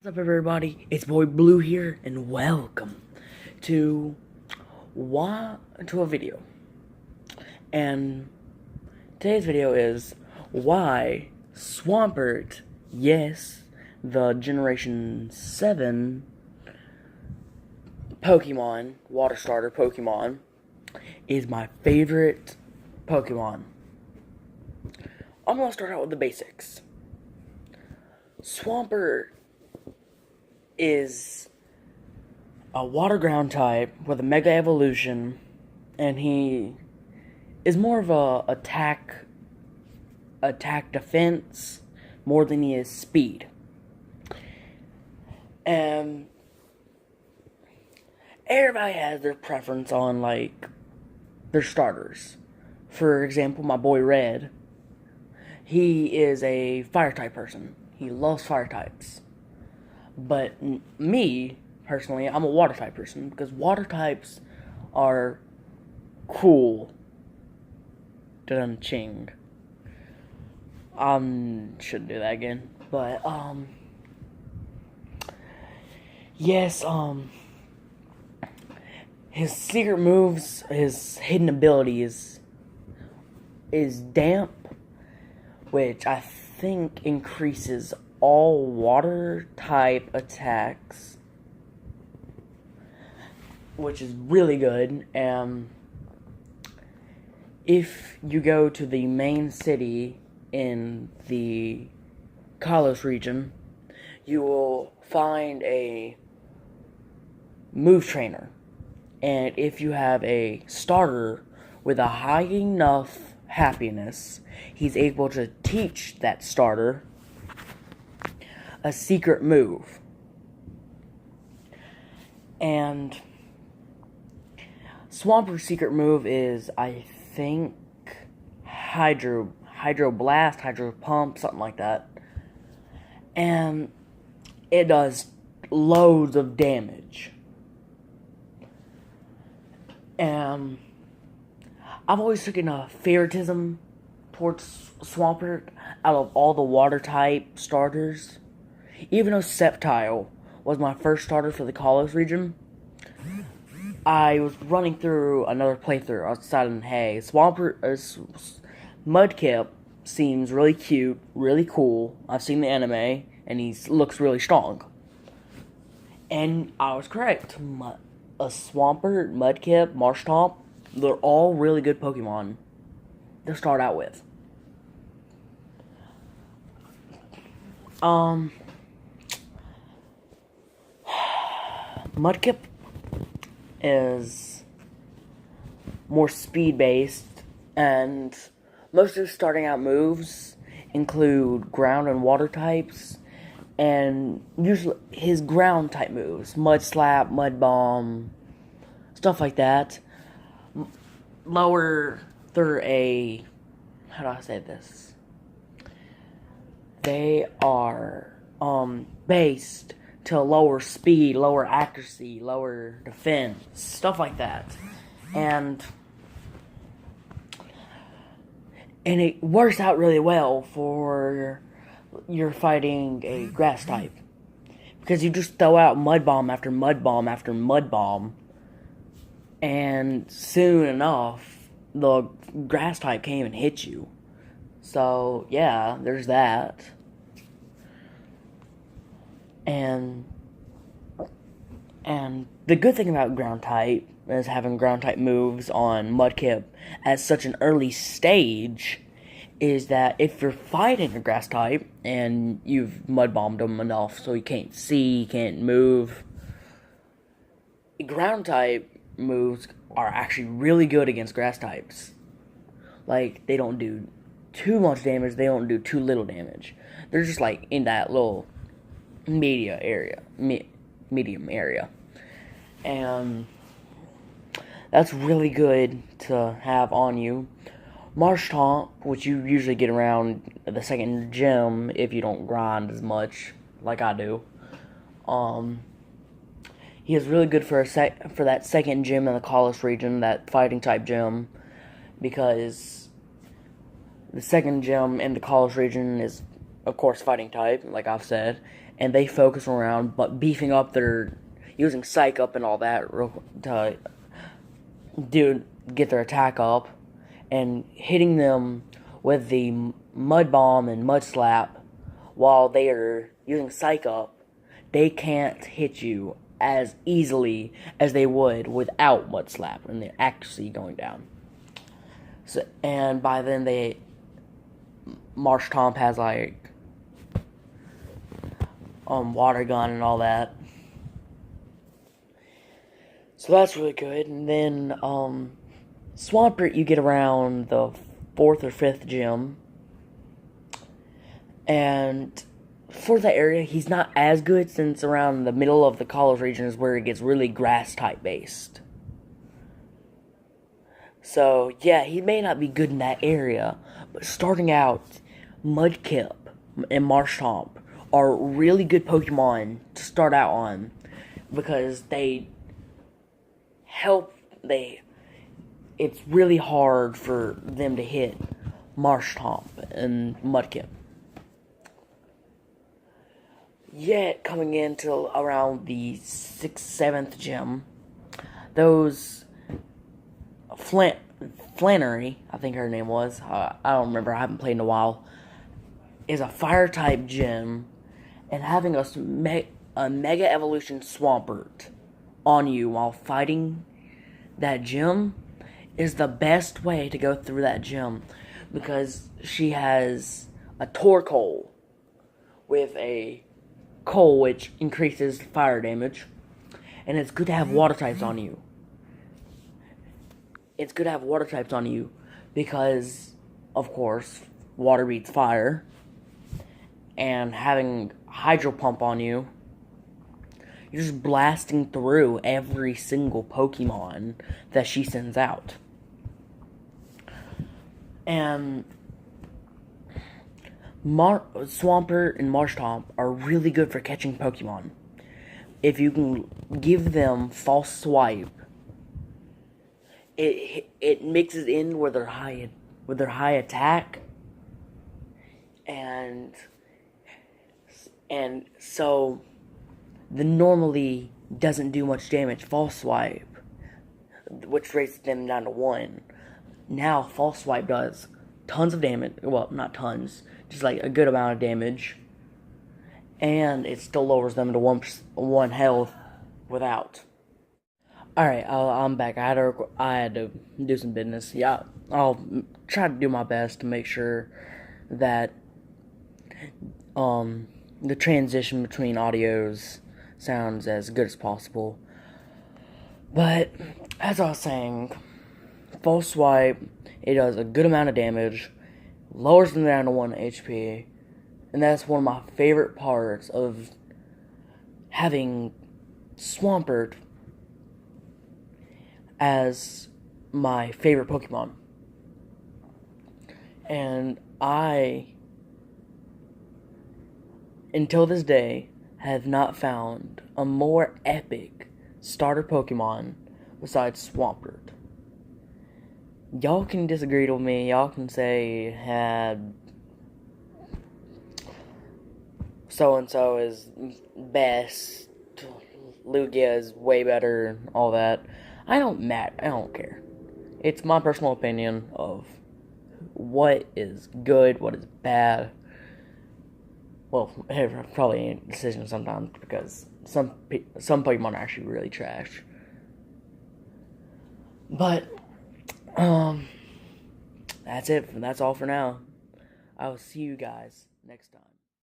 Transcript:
What's up, everybody? It's boy Blue here, and welcome to a video. And today's video is why Swampert, yes, the Generation 7 Pokemon, water starter Pokemon, is my favorite Pokemon. I'm gonna start out with the basics. Swampert is a water ground type with a mega evolution, and he is more of a attack defense more than he is speed. And everybody has their preference on like their starters. For example, my boy Red, he is a fire type person. He loves fire types. But me, personally, I'm a water type person because water types are cool. Dun-ching. Shouldn't do that again. But, yes, his secret moves, his hidden abilities is damp, which I think increases all water type attacks, which is really good. And if you go to the main city in the Kalos region, you will find a move trainer. And if you have a starter with a high enough happiness, he's able to teach that starter a secret move. And Swampert's secret move is, I think, Hydro Blast, Hydro Pump, something like that. And it does loads of damage. And I've always taken a favoritism towards Swampert out of all the water type starters. Even though Sceptile was my first starter for the Kalos region, I was running through another playthrough. I was deciding, hey, Mudkip seems really cute, really cool. I've seen the anime, and he looks really strong. And I was correct. A Swampert, Mudkip, Marshtomp, they're all really good Pokemon to start out with. Mudkip is more speed-based, and most of his starting out moves include ground and water types, and usually his ground type moves, Mud Slap, Mud Bomb, stuff like that, lower through a, how do I say this? They are, based to lower speed, lower accuracy, lower defense, stuff like that. And it works out really well for you're fighting a grass type, because you just throw out Mud Bomb after Mud Bomb after Mud Bomb, and soon enough the grass type can't even hit you. So yeah, there's that. And the good thing about ground type is having ground type moves on Mudkip at such an early stage is that if you're fighting a grass type and you've mud bombed him enough so he can't see, he can't move, ground type moves are actually really good against grass types. Like, they don't do too much damage, they don't do too little damage. They're just like in that little medium area. And that's really good to have on you. Marshtomp, which you usually get around the second gym if you don't grind as much, like I do. He is really good for that second gym in the Kalos region, that fighting type gym, because the second gym in the Kalos region is of course, fighting type, like I've said. and they focus around but beefing up their using psych up and all that to get their attack up, and hitting them with the mud bomb and mud slap while they are using psych up. They can't hit you as easily as they would without mud slap when they're actually going down. So, and by then Marsh Tomp has like water gun and all that. So that's really good. And then Swampert you get around the 4th or 5th gym. And for that area, he's not as good since around the middle of the college region is where it gets really grass type based. So yeah, he may not be good in that area, but starting out, Mudkip and Marshtomp are really good Pokemon to start out on because it's really hard for them to hit Marshtomp and Mudkip. Yet, coming into around the 6th, 7th gym, those Flannery, I think her name was, I don't remember, I haven't played in a while, is a fire-type gym, and having a Mega Evolution Swampert on you while fighting that gym is the best way to go through that gym, because she has a Torkoal with a coal which increases fire damage, and it's good to have water types on you. It's good to have water types on you because, of course, water beats fire, and having Hydro Pump on you, you're just blasting through every single Pokemon that she sends out. And Swampert and Marshtomp are really good for catching Pokemon. If you can give them False Swipe, it mixes in with their high attack, and so the normally doesn't do much damage False Swipe, which raises them down to 1. Now False Swipe does tons of damage. Well, not tons, just like a good amount of damage, and it still lowers them to 1 health without. Alright, I'm back. I had to do some business. Yeah, I'll try to do my best to make sure that the transition between audios sounds as good as possible. But as I was saying, False Swipe, it does a good amount of damage, lowers them down to 1 HP, and that's one of my favorite parts of having Swampert as my favorite Pokemon. And I, until this day, have not found a more epic starter Pokemon besides Swampert. Y'all can disagree with me. Y'all can say, so-and-so is best, Lugia is way better, all that. I don't care. It's my personal opinion of what is good, what is bad. Well, probably a decision sometimes, because some Pokemon are actually really trash. But that's it. That's all for now. I will see you guys next time.